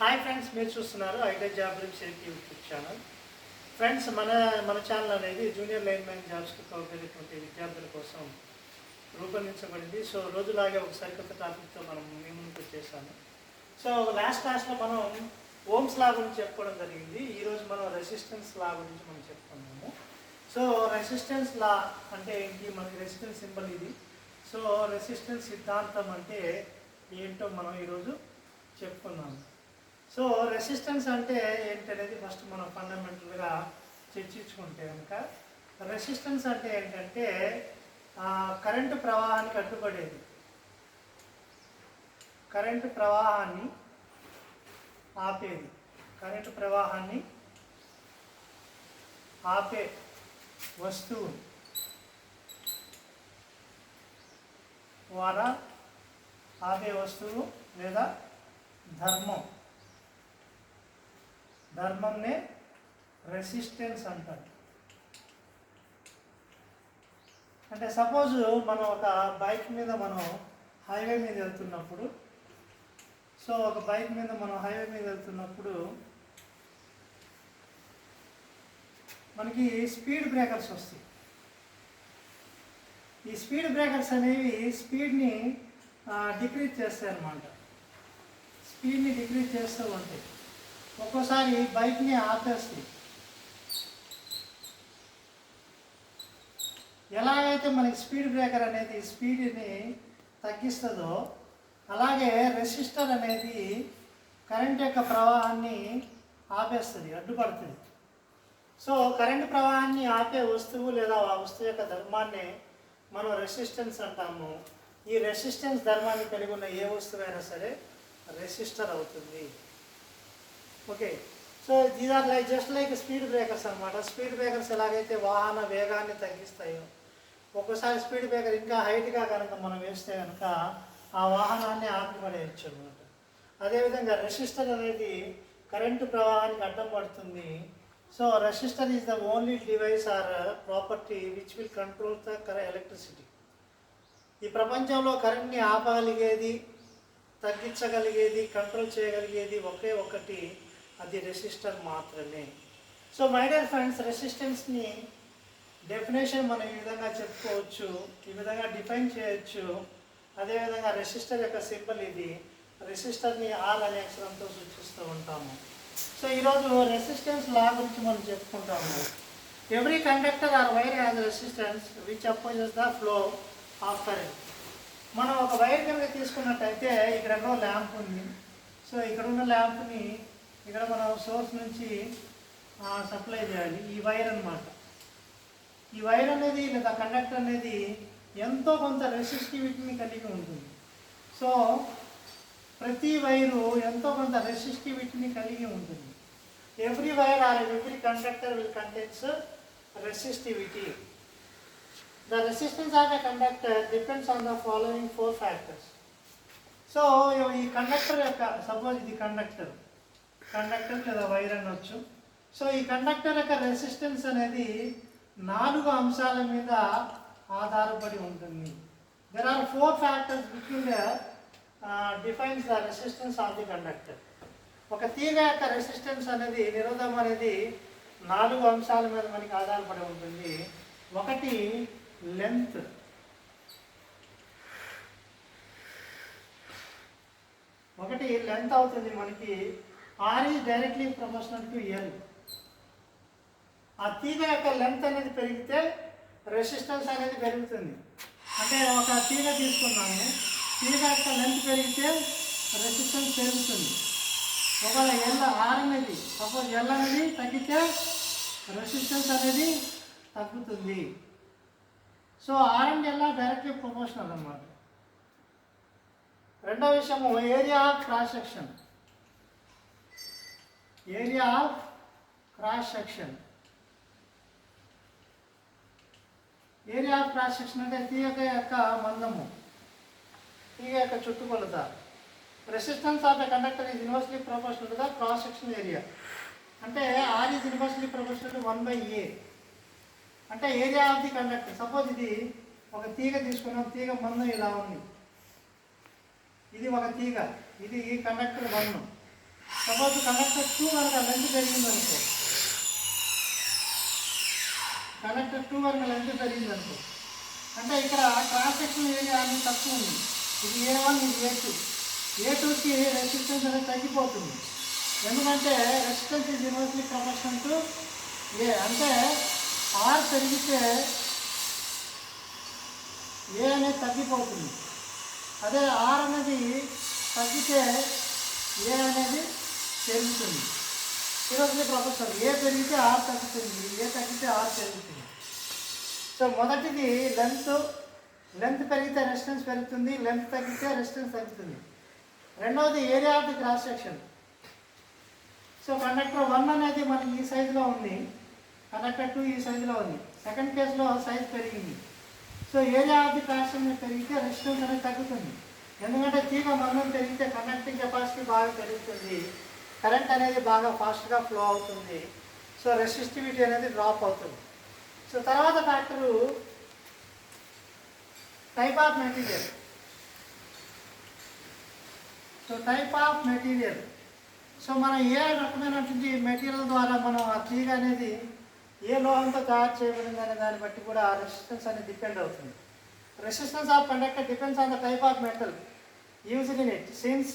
Hi friends, మీరు చూస్తున్నారు iTech job safety YouTube channel. Friends, మన ఛానల్ అనేది జూనియర్ లైన్మెన్ జాబ్స్కి కోరుకునేటువంటి విద్యార్థుల కోసం రూపొందించబడింది. సో రోజులాగే ఒక సరికొత్త టాపిక్తో మనం మీ ముందుకు వచ్చేసాము. సో లాస్ట్ క్లాస్లో మనం ఓమ్స్ లా గురించి చెప్పుకోవడం జరిగింది. ఈరోజు మనం రెసిస్టెన్స్ లా గురించి మనం చెప్పుకున్నాము. సో రెసిస్టెన్స్ లా అంటే ఏంటి, మనకి రెసిస్టెన్స్ సింబల్ ఇది. సో రెసిస్టెన్స్ సిద్ధాంతం అంటే ఏంటో మనం ఈరోజు చెప్పుకున్నాము. సో రెసిస్టెన్స్ అంటే ఏంటనేది ఫస్ట్ మనం ఫండమెంటల్గా చర్చించుకుంటే కనుక, రెసిస్టెన్స్ అంటే ఏంటంటే కరెంటు ప్రవాహానికి అడ్డుపడేది, కరెంటు ప్రవాహాన్ని ఆపేది, కరెంటు ప్రవాహాన్ని ఆపే వస్తువు ద్వారా ఆపే వస్తువు లేదా ధర్మంనే రెసిస్టెన్స్ అంటారు. అంటే సపోజ్ మనం ఒక బైక్ మీద మనం హైవే మీద వెళ్తున్నప్పుడు, సో ఒక బైక్ మీద మనం హైవే మీద వెళ్తున్నప్పుడు మనకి స్పీడ్ బ్రేకర్స్ వస్తాయి. ఈ స్పీడ్ బ్రేకర్స్ అనేవి స్పీడ్ని డిక్రీజ్ చేస్తాయి అన్నమాట. స్పీడ్ని డిక్రీజ్ చేస్తూ ఉంటాయి. ఒక్కోసారి బైక్ని ఆపేస్తాయి. ఎలాగైతే మనకి స్పీడ్ బ్రేకర్ అనేది స్పీడ్ని తగ్గిస్తుందో, అలాగే రెసిస్టర్ అనేది కరెంట్ యొక్క ప్రవాహాన్ని ఆపేస్తుంది, అడ్డుపడుతుంది. సో కరెంట్ ప్రవాహాన్ని ఆపే వస్తువు లేదా ఆ వస్తువు యొక్క ధర్మాన్ని మనం రెసిస్టెన్స్ అంటాము. ఈ రెసిస్టెన్స్ ధర్మాన్ని కలిగి ఉన్న ఏ వస్తువైనా సరే రెసిస్టర్ అవుతుంది. Okay, so these are just like speed breakers అనమాట. స్పీడ్ బ్రేకర్స్ ఎలాగైతే వాహన వేగాన్ని తగ్గిస్తాయో, ఒక్కోసారి స్పీడ్ బ్రేకర్ ఇంకా హైట్గా కనుక మనం వేస్తే కనుక ఆ వాహనాన్ని ఆపిపడేయచ్చు అనమాట. అదేవిధంగా రెసిస్టర్ అనేది కరెంటు ప్రవాహానికి అడ్డం పడుతుంది. So resistor is the only device are property which will control the electricity. ఈ ప్రపంచంలో కరెంట్ని ఆపగలిగేది, తగ్గించగలిగేది, కంట్రోల్ చేయగలిగేది ఒకే ఒకటి, అది రెసిస్టర్ మాత్రమే. సో మై డియర్ ఫ్రెండ్స్, రెసిస్టెన్స్ని డెఫినేషన్ మనం ఈ విధంగా చెప్పుకోవచ్చు, ఈ విధంగా డిఫైన్ చేయొచ్చు. అదేవిధంగా రెసిస్టర్ యొక్క సింబల్ ఇది. రెసిస్టర్ని ఆర్ అనే అక్షరంతో సూచిస్తూ ఉంటాము. సో ఈరోజు రెసిస్టెన్స్ లా గురించి మనం చెప్పుకుంటాము. Every conductor or wire has resistance which opposes the flow of current. మనం ఒక వైర్ కనుక తీసుకున్నట్టయితే ఇక్కడ ల్యాంప్ ఉంది. సో ఇక్కడ ఉన్న ల్యాంప్ని ఇక్కడ మనం సోర్స్ నుంచి సప్లై చేయాలి. ఈ వైర్ అన్నమాట. ఈ వైర్ అనేది లేదా కండక్టర్ అనేది ఎంతో కొంత రెసిస్టివిటీని కలిగి ఉంటుంది. సో ప్రతి వైరు ఎంతో కొంత రెసిస్టివిటీని కలిగి ఉంటుంది. Every wire or every conductor will contains resistivity. The resistance of a conductor depends on the following 4 factors. So ఈ కండక్టర్ యొక్క, సపోజ్ ఇది కండక్టర్ లేదా వైర్ అనొచ్చు. సో ఈ కండక్టర్ యొక్క రెసిస్టెన్స్ అనేది 4 అంశాల మీద ఆధారపడి ఉంటుంది. There are 4 factors which will defines the resistance of the conductor. ఒక తీగ యొక్క రెసిస్టెన్స్ అనేది, నిరోధం అనేది 4 అంశాల మీద మనకి ఆధారపడి ఉంటుంది. ఒకటి లెంత్, అవుతుంది మనకి. R is directly proportional to L. ఆ తీగ యొక్క లెంత్ అనేది పెరిగితే రెసిస్టెన్స్ అనేది పెరుగుతుంది. అంటే ఒక తీగ తీసుకున్నాము, తీగ యొక్క లెంత్ పెరిగితే రెసిస్టెన్స్ పెరుగుతుంది. ఒకవేళ ఎల్ ఆర్ అనేది, సపోజ్ ఎల్ అనేది తగ్గితే రెసిస్టెన్స్ అనేది తగ్గుతుంది. So R and L directly proportional అన్నమాట. రెండో విషయము area of cross section. Area of cross section అంటే తీగ యొక్క మందము, తీగ యొక్క చుట్టుకొలత. Resistance of a conductor is inversely proportional to the cross section area. అంటే R is inversely proportional to 1/A. అంటే area of the conductor. Suppose ఇది ఒక తీగ తీసుకున్నాం, తీగ మందం ఇలా ఉంది, ఇది ఒక తీగ, ఇది కండక్టర్ 1. సపోజ్ కండక్టర్ 2 కనుక లెంత్ పెరిగిందనుకో, కండక్టర్ 2 కనుక లెంత్ పెరిగిందనుకో, అంటే ఇక్కడ క్రాస్ సెక్షన్ ఏరియా అనేది తక్కువ ఉంది. ఇది A1, ఇది A2. A2కి రెసిస్టెన్స్ అనేది తగ్గిపోతుంది. ఎందుకంటే resistance is inversely proportional to A. అంటే R పెరిగితే A అనేది తగ్గిపోతుంది. అదే R అనేది తగ్గితే A అనేది పెరుగుతుంది. Inversely proportional. A పెరిగితే R తగ్గుతుంది, A తగ్గితే R పెరుగుతుంది. సో మొదటిది లెంత్ పెరిగితే రెసిస్టెన్స్ పెరుగుతుంది, లెంత్ తగ్గితే రెసిస్టెన్స్ తగ్గుతుంది. రెండవది area of the cross section. So conductor 1 అనేది మనకి ఈ సైజులో ఉంది, కండక్టర్ 2 ఈ సైజులో ఉంది. సెకండ్ కేసులో సైజ్ పెరిగింది. So area of the cross section పెరిగితే రెసిస్టెన్స్ అనేది తగ్గుతుంది. ఎందుకంటే తీగ మందం పెరిగితే కండక్టింగ్ కెపాసిటీ బాగా పెరుగుతుంది, కరెంట్ అనేది బాగా ఫాస్ట్గా ఫ్లో అవుతుంది. సో రెసిస్టివిటీ అనేది డ్రాప్ అవుతుంది. సో తర్వాత factor type of material. So type of material. So మనం ఏ రకమైనటువంటి మెటీరియల్ ద్వారా మనం ఆ తీగ అనేది ఏ లోహంతో తయారు చేయబడింది అనే దాన్ని బట్టి కూడా ఆ రెసిస్టెన్స్ అనేది డిపెండ్ అవుతుంది. Resistance of conductor depends on the type of metal used in it, since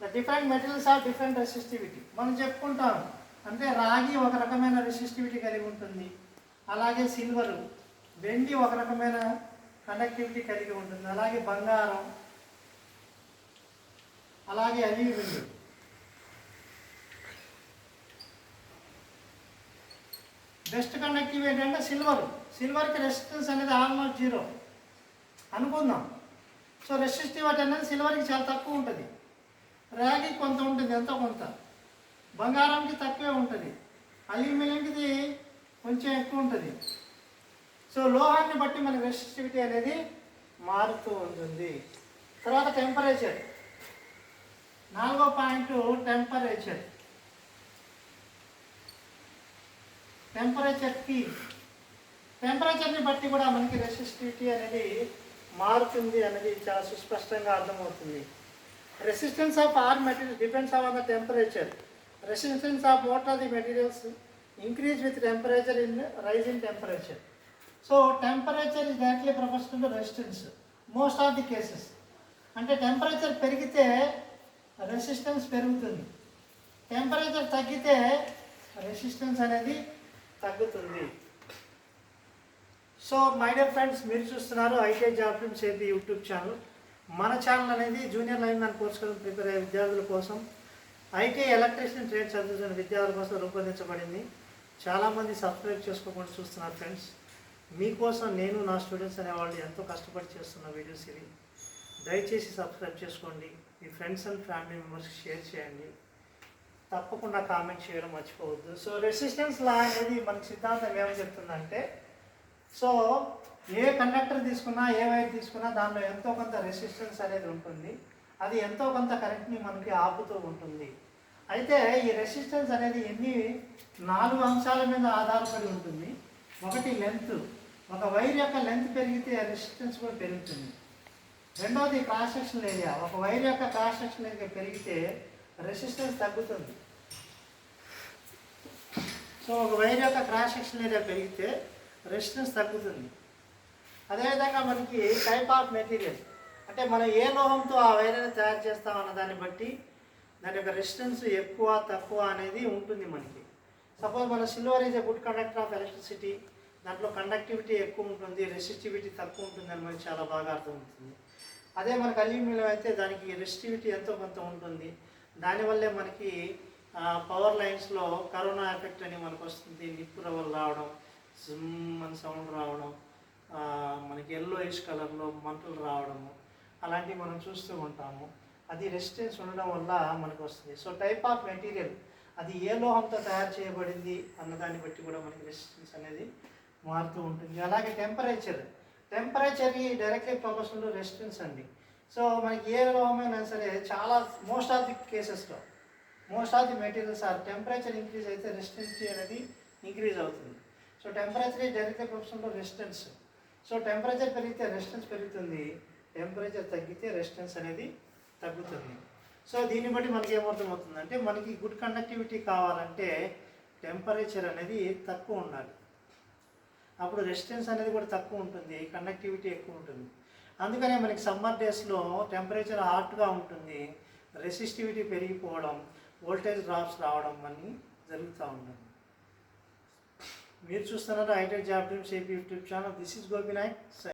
the different materials are different resistivity. మనం చెప్పుకుంటాం అంటే రాగి ఒక రకమైన రెసిస్టివిటీ కలిగి ఉంటుంది, అలాగే సిల్వరు, వెండి ఒక రకమైన కండక్టివిటీ కలిగి ఉంటుంది, అలాగే బంగారం, అలాగే అల్యూమినియం. బెస్ట్ కండక్టివ్ ఏంటంటే సిల్వర్కి రెసిస్టెన్స్ అనేది ఆల్మోస్ట్ 0 అనుకుందాం. సో రెసిస్టివిటీ అనేది సిల్వర్కి చాలా తక్కువ ఉంటుంది, రాగికి కొంత ఉంటుంది, ఎంతో కొంత, బంగారంకి తక్కువే ఉంటుంది, అల్యూమినియంకి కొంచెం ఎక్కువ ఉంటుంది. సో లోహాన్ని బట్టి మన రెసిస్టివిటీ అనేది మారుతూ ఉంటుంది. తర్వాత టెంపరేచర్. 4వ పాయింట్ టెంపరేచర్. టెంపరేచర్ని బట్టి కూడా మనకి రెసిస్టివిటీ అనేది మారుతుంది అనేది చాలా సుస్పష్టంగా అర్థమవుతుంది. Resistance of or material depends on the temperature. Resistance of what are the materials increase with temperature in rise in temperature. So temperature is directly proportional to resistance most of the cases. అంటే temperature పెరిగితే resistance పెరుగుతుంది, temperature తగ్గితే resistance అనేది తగ్గుతుంది. So my dear friends, మీరు చూస్తున్నారు ITI job dreams AP YouTube channel. మన channel అనేది జూనియర్ లైన్ మ్యాన్ కోర్స్ కోసం ప్రిపేర్ అయ్యే విద్యార్థుల కోసం, ఐటీఐ ఎలక్ట్రీషియన్ ట్రేడ్ చదువుతున్న విద్యార్థుల కోసం రూపొందించబడింది. చాలామంది సబ్స్క్రైబ్ చేసుకోకుండా చూస్తున్నారు ఫ్రెండ్స్. మీకోసం నేను, నా స్టూడెంట్స్ అనేవాళ్ళు ఎంతో కష్టపడి చేస్తున్న వీడియోస్ ఇవి. దయచేసి సబ్స్క్రైబ్ చేసుకోండి, మీ ఫ్రెండ్స్ అండ్ ఫ్యామిలీ మెంబర్స్కి షేర్ చేయండి, తప్పకుండా కామెంట్ చేయడం మర్చిపోవద్దు. సో రెసిస్టెన్స్ లా అనేది మనకి సిద్ధాంతం ఏమని చెప్తుందంటే, సో ఏ కండక్టర్ తీసుకున్నా, ఏ వైర్ తీసుకున్నా దానిలో ఎంతో కొంత రెసిస్టెన్స్ అనేది ఉంటుంది, అది ఎంతో కొంత కరెంట్ని మనకి ఆపుతూ ఉంటుంది. అయితే ఈ రెసిస్టెన్స్ అనేది 4 అంశాల మీద ఆధారపడి ఉంటుంది. ఒకటి లెంత్, ఒక వైర్ యొక్క లెంత్ పెరిగితే రెసిస్టెన్స్ కూడా పెరుగుతుంది. రెండవది క్రాస్ సెక్షన్ ఏరియా, ఒక వైర్ యొక్క క్రాస్ సెక్షన్ ఏరియా పెరిగితే రెసిస్టెన్స్ తగ్గుతుంది. సో ఒక వైర్ యొక్క క్రాస్ సెక్షన్ ఏరియా పెరిగితే రెసిస్టెన్స్ తగ్గుతుంది. అదేవిధంగా మనకి టైప్ ఆఫ్ మెటీరియల్, అంటే మనం ఏ లోహంతో ఆ వైర్ని తయారు చేస్తామన్న దాన్ని బట్టి దాని యొక్క రెసిస్టెన్స్ ఎక్కువ తక్కువ అనేది ఉంటుంది మనకి. సపోజ్ మన silver is a good conductor of electricity, దాంట్లో కండక్టివిటీ ఎక్కువ ఉంటుంది, రెసిస్టివిటీ తక్కువ ఉంటుంది అని మనకి చాలా బాగా అర్థమవుతుంది. అదే మనకి అల్యూమినియం అయితే దానికి రెసిస్టివిటీ ఎంతో కొంత ఉంటుంది, దానివల్లే మనకి పవర్ లైన్స్లో కరోనా ఎఫెక్ట్ అని మనకు వస్తుంది, నిప్పు రవ్వలు రావడం, మన సౌండ్ రావడం, మనకి ఎల్లోయిష్ కలర్లో మంటలు రావడము, అలాంటివి మనం చూస్తూ ఉంటాము. అది రెసిస్టెన్స్ ఉండడం వల్ల మనకు వస్తుంది. సో టైప్ ఆఫ్ మెటీరియల్, అది ఏ లోహంతో తయారు చేయబడింది అన్నదాన్ని బట్టి కూడా మనకి రెసిస్టెన్స్ అనేది మారుతూ ఉంటుంది. అలాగే temperature directly proportional to resistance అండి. సో మనకి ఏ లోహమైనా సరే చాలా మోస్ట్ ఆఫ్ ది కేసెస్లో most of the materials are temperature increase అయితే రెసిస్టెన్స్ అనేది ఇంక్రీజ్ అవుతుంది. So temperature is directly proportional to resistance. So temperature పెరిగితే రెసిస్టెన్స్ పెరుగుతుంది, టెంపరేచర్ తగ్గితే రెసిస్టెన్స్ అనేది తగ్గుతుంది. సో దీన్ని బట్టి మనకి ఏమర్థమవుతుంది అంటే మనకి గుడ్ కండక్టివిటీ కావాలంటే టెంపరేచర్ అనేది తక్కువ ఉండాలి. అప్పుడు రెసిస్టెన్స్ అనేది కూడా తక్కువ ఉంటుంది, కండక్టివిటీ ఎక్కువ ఉంటుంది. అందుకనే మనకి సమ్మర్ డేస్లో టెంపరేచర్ హాట్గా ఉంటుంది, రెసిస్టివిటీ పెరిగిపోవడం, వోల్టేజ్ డ్రాప్స్ రావడం అన్నీ జరుగుతూ ఉంటుంది. మీరు చూస్తున్నారు hitech job dreams AP YouTube channel. This is Gopi Naik.